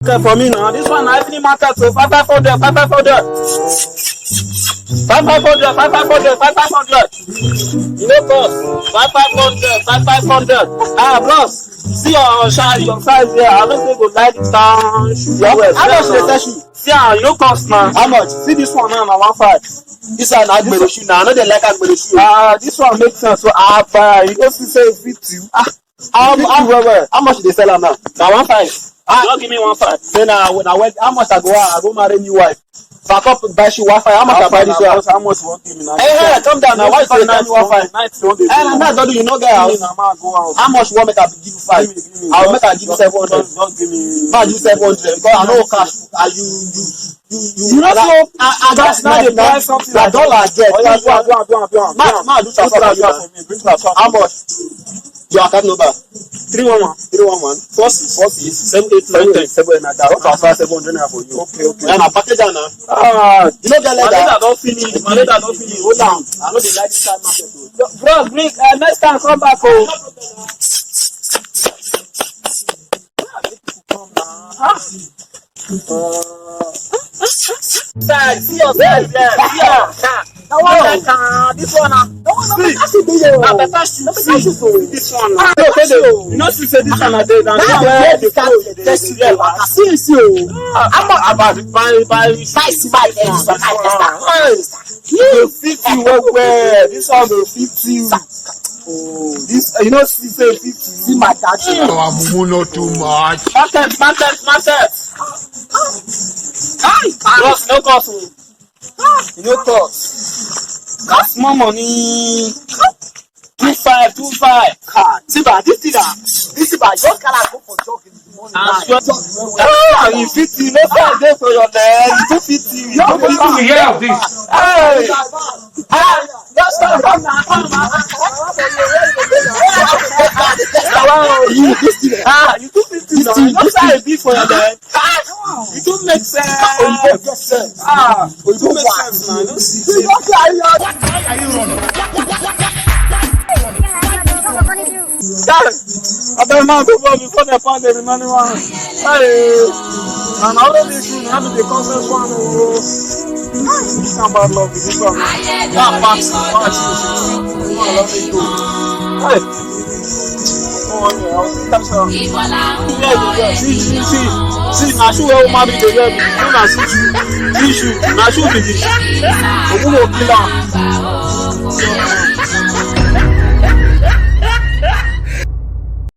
Okay, for me now, this one I actually market so 500. You know, boss, 500. Ah, boss, see your size here. I don't think we'll like it down. How much they tell you? See, you know, cost now. How much? See this one now, 1.5. This one Agbero shoe now. I know they like Agbero shoe. This one makes sense. So I buy. You don't say it fit you. How much they sell them now? Now 1.5. Don't give me 1.5. Then when I went, how much I go marry new wife. If I come to buy you 1.5, how much I buy this one? How much you want give me now? Hey, come down now. Why you say 1.5? I'm not going to you know get house. How much you want make I give you 5? I'll make I give you 700. Don't give me. I'll give you 700 because I know cash. You know so I just now they buy something. The dollar get. Go on. Man, do transfer for me. How much? Your account number 311 46 78 789. I'll transfer 700 for you. Okay. And I package now. You know the leather. My leather don't finish. Hold on. I know they like this kind of market. Bro, bring next time come back home. See yourself there. This one I better shoot this one. You know she said this one I did and about by you fit you well. This one will fit you. This you know she said 50. See my dad. Not too much. Market. Boss, no cost. No cost. That's more money. 25. See, but this thing, just cannot go for jogging in the morning. You 50, no five days for your leg. You 250. You don't hear of this. Hey, just come now. You 250. You don't say big for your leg. It don't make sense. You don't make sense now. Don't see. Are you running? I don't know before they found the money one. And all of this thing, how do they call this one? This is about love. This one. See, now she will marry the girl. You know, see, now she will be this.